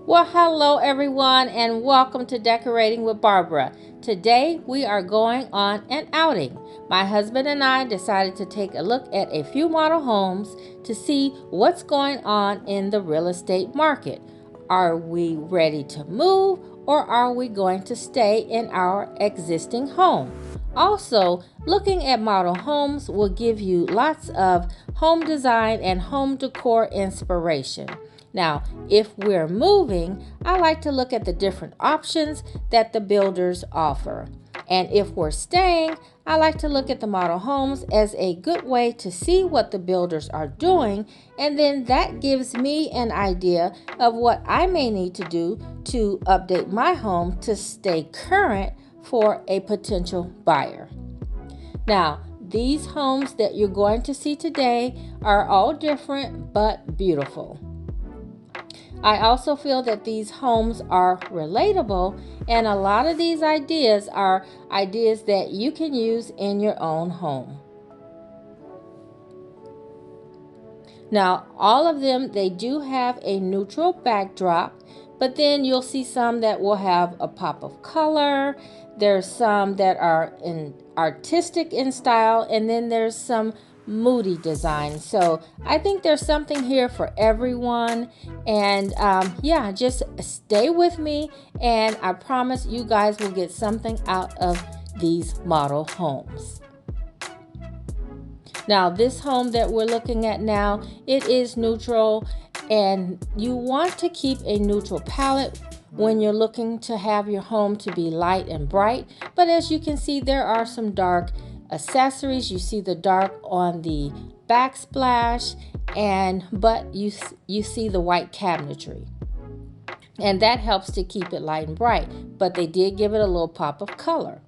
Well, hello everyone, and welcome to Decorating with Barbara. Today we are going on an outing. My husband and I decided to take a look at a few model homes to see what's going on in the real estate market. Are we ready to move, or are we going to stay in our existing home? Also, looking at model homes will give you lots of home design and home decor inspiration. Now, if we're moving, I like to look at the different options that the builders offer. And if we're staying, I like to look at the model homes as a good way to see what the builders are doing, and then that gives me an idea of what I may need to do to update my home to stay current for a potential buyer. Now, these homes that you're going to see today are all different but beautiful. I also feel that these homes are relatable, and a lot of these ideas are ideas that you can use in your own home. Now, all of them, they do have a neutral backdrop, but then you'll see some that will have a pop of color. There's some that are artistic in style, and then there's some moody design. So I think there's something here for everyone. And yeah, just stay with me, and I promise you guys will get something out of these model homes. Now, this home that we're looking at now, it is neutral, and you want to keep a neutral palette when you're looking to have your home to be light and bright. But as you can see, there are some dark accessories. You see the dark on the backsplash, but you see the white cabinetry, and that helps to keep it light and bright. But they did give it a little pop of color.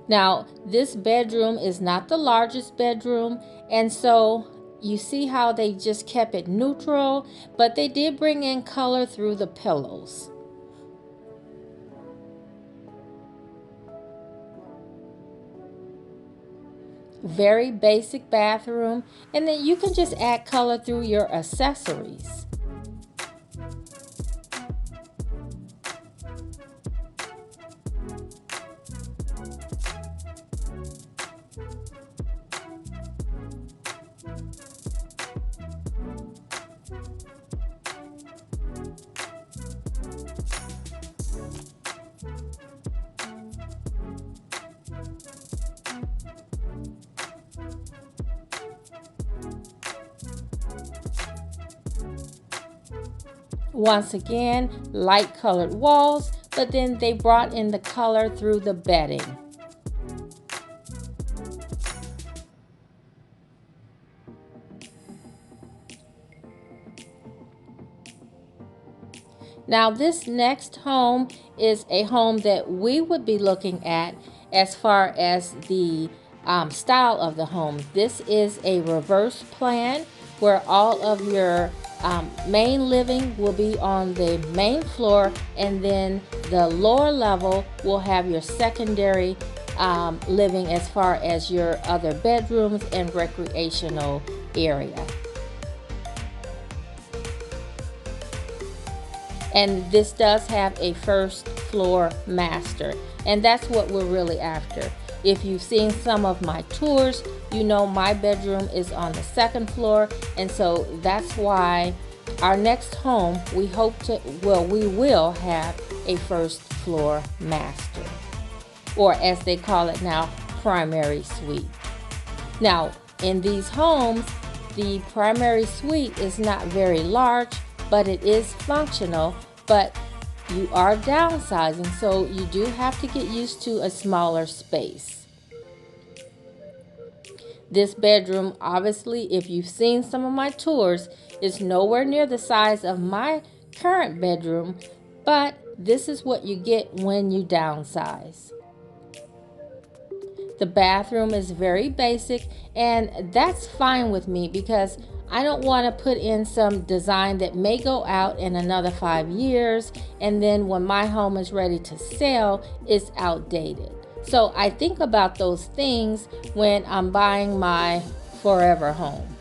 Now, this bedroom is not the largest bedroom, and so you see how they just kept it neutral, but they did bring in color through the pillows. Very basic bathroom, and then you can just add color through your accessories. Once again, light colored walls, but then they brought in the color through the bedding. Now, this next home is a home that we would be looking at as far as the style of the home. This is a reverse plan where all of your main living will be on the main floor, and then the lower level will have your secondary living as far as your other bedrooms and recreational area. And this does have a first floor master, and that's what we're really after. If you've seen some of my tours, you know my bedroom is on the second floor, and so that's why our next home, we will have a first floor master, or as they call it now, primary suite. Now, in these homes, the primary suite is not very large, but it is functional. But you are downsizing, so you do have to get used to a smaller space. This bedroom, obviously, if you've seen some of my tours, is nowhere near the size of my current bedroom, but this is what you get when you downsize. The bathroom is very basic, and that's fine with me because I don't want to put in some design that may go out in another 5 years, and then when my home is ready to sell, it's outdated. So I think about those things when I'm buying my forever home.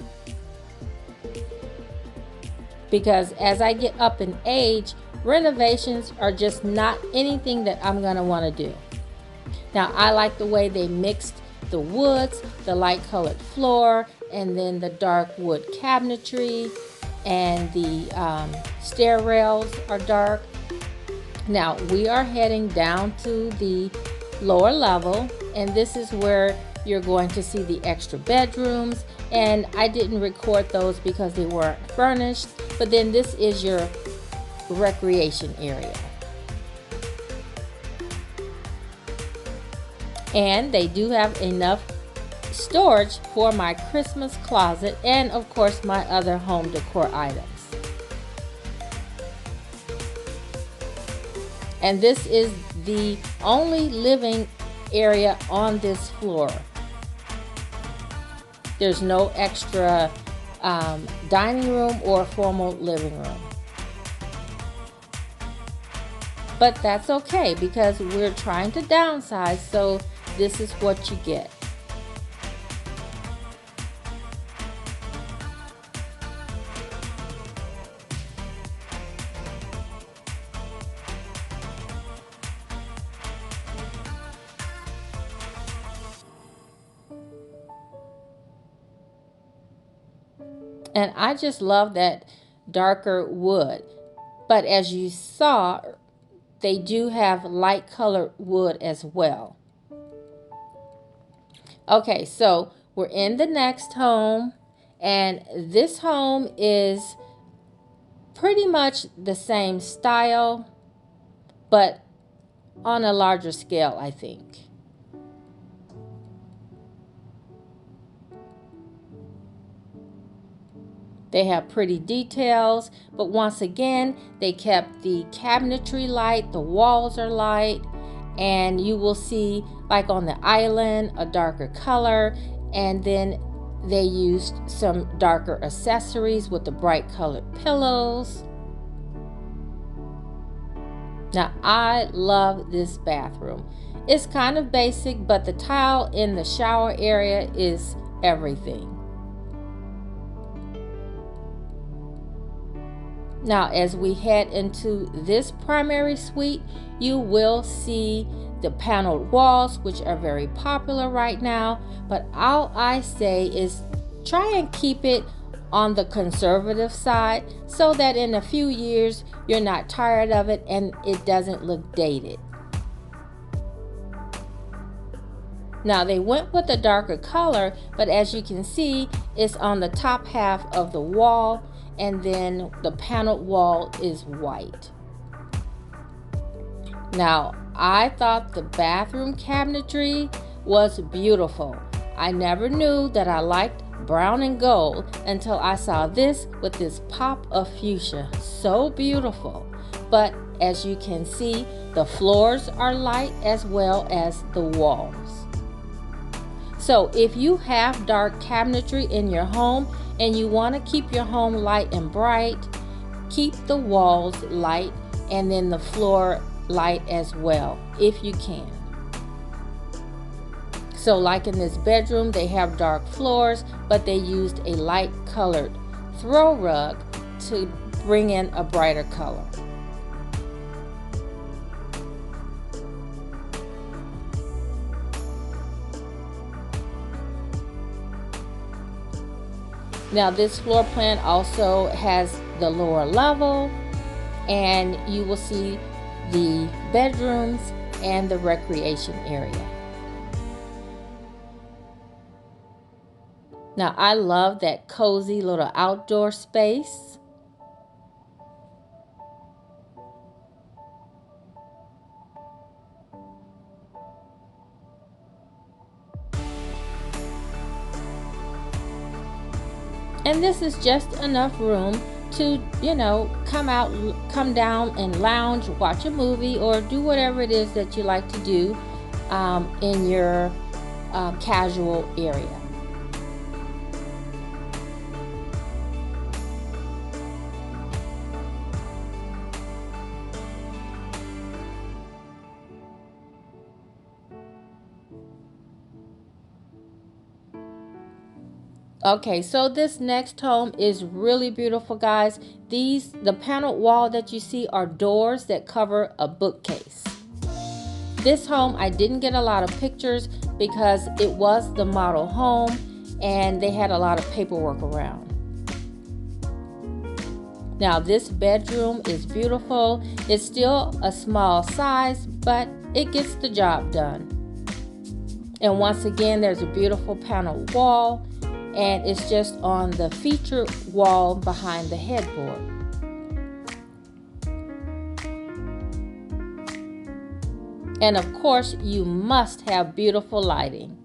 because as I get up in age, renovations are just not anything that I'm going to want to do. Now, I like the way they mixed the woods, the light colored floor, and then the dark wood cabinetry, and the stair rails are dark. Now, we are heading down to the lower level, and this is where you're going to see the extra bedrooms, and I didn't record those because they weren't furnished, but then this is your recreation area. And they do have enough storage for my Christmas closet and of course my other home decor items. And this is the only living area on this floor. There's no extra dining room or formal living room. But that's okay because we're trying to downsize, so this is what you get. And I just love that darker wood. But as you saw, they do have light colored wood as well. Okay, so we're in the next home, and this home is pretty much the same style, but on a larger scale, I think. They have pretty details, but once again, they kept the cabinetry light, the walls are light, and you will see, like on the island, a darker color, and then they used some darker accessories with the bright colored pillows. Now, I love this bathroom. It's kind of basic, but the tile in the shower area is everything. Now, as we head into this primary suite, you will see the paneled walls, which are very popular right now. But all I say is try and keep it on the conservative side so that in a few years you're not tired of it and it doesn't look dated. Now, they went with a darker color, but as you can see, it's on the top half of the wall, and then the paneled wall is white. Now, I thought the bathroom cabinetry was beautiful. I never knew that I liked brown and gold until I saw this with this pop of fuchsia. So beautiful. But as you can see, the floors are light as well as the walls. So if you have dark cabinetry in your home and you want to keep your home light and bright, keep the walls light and then the floor light as well, if you can. So like in this bedroom, they have dark floors, but they used a light colored throw rug to bring in a brighter color. Now, this floor plan also has the lower level, and you will see the bedrooms and the recreation area. Now, I love that cozy little outdoor space. And this is just enough room to, come down and lounge, watch a movie, or do whatever it is that you like to do in your casual area. Okay, so this next home is really beautiful, guys. The paneled wall that you see are doors that cover a bookcase. This home, I didn't get a lot of pictures because it was the model home and they had a lot of paperwork around. Now this bedroom is beautiful. It's still a small size, but it gets the job done. And once again, there's a beautiful paneled wall, and it's just on the featured wall behind the headboard. And of course, you must have beautiful lighting.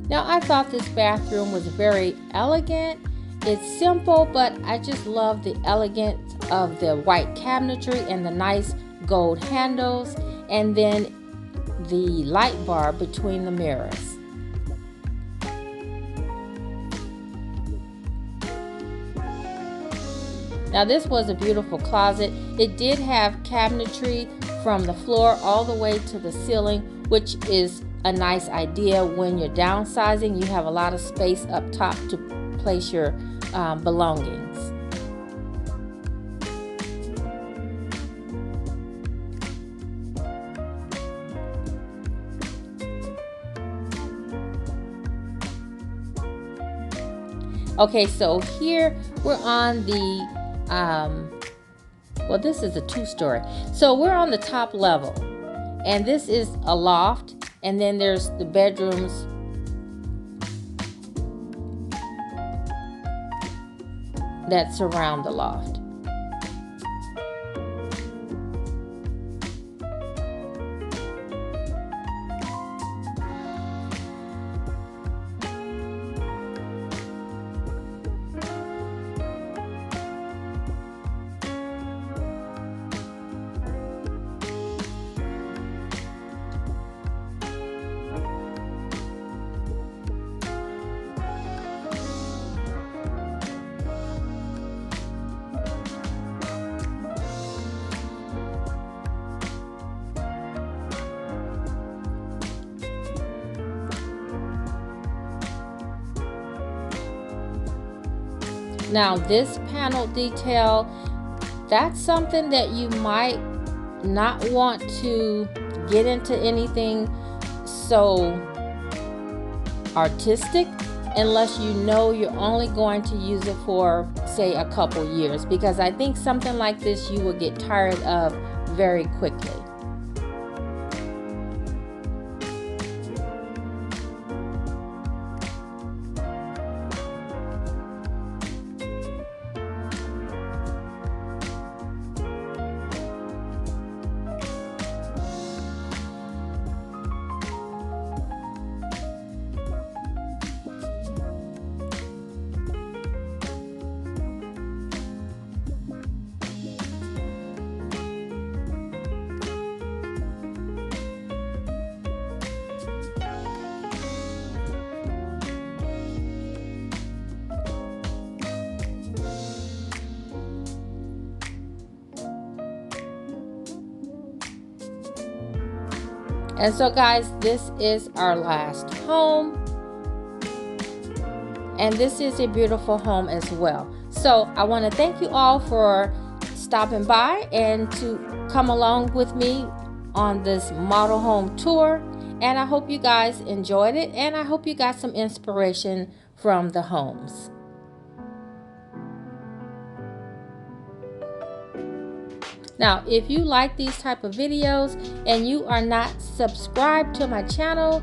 Now, I thought this bathroom was very elegant. It's simple, but I just love the elegance of the white cabinetry and the nice gold handles, and then the light bar between the mirrors. Now this was a beautiful closet. It did have cabinetry from the floor all the way to the ceiling, which is a nice idea when you're downsizing. You have a lot of space up top to place your belongings. Okay, so here we're on the well, this is a two-story, so we're on the top level, and this is a loft, and then there's the bedrooms that surround the loft. Now this panel detail, that's something that you might not want to get into anything so artistic unless you know you're only going to use it for, say, a couple years, because I think something like this you will get tired of very quickly. And so guys, this is our last home, and this is a beautiful home as well. So I want to thank you all for stopping by and to come along with me on this model home tour, and I hope you guys enjoyed it, and I hope you got some inspiration from the homes. Now, if you like these type of videos and you are not subscribed to my channel,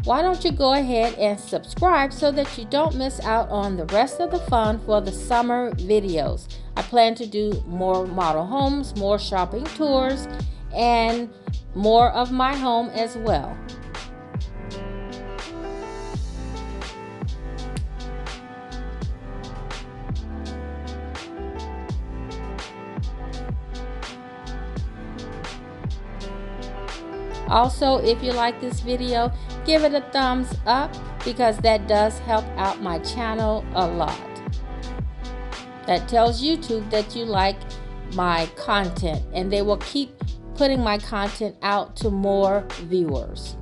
why don't you go ahead and subscribe so that you don't miss out on the rest of the fun for the summer videos. I plan to do more model homes, more shopping tours, and more of my home as well. Also, if you like this video, give it a thumbs up because that does help out my channel a lot. That tells YouTube that you like my content, and they will keep putting my content out to more viewers.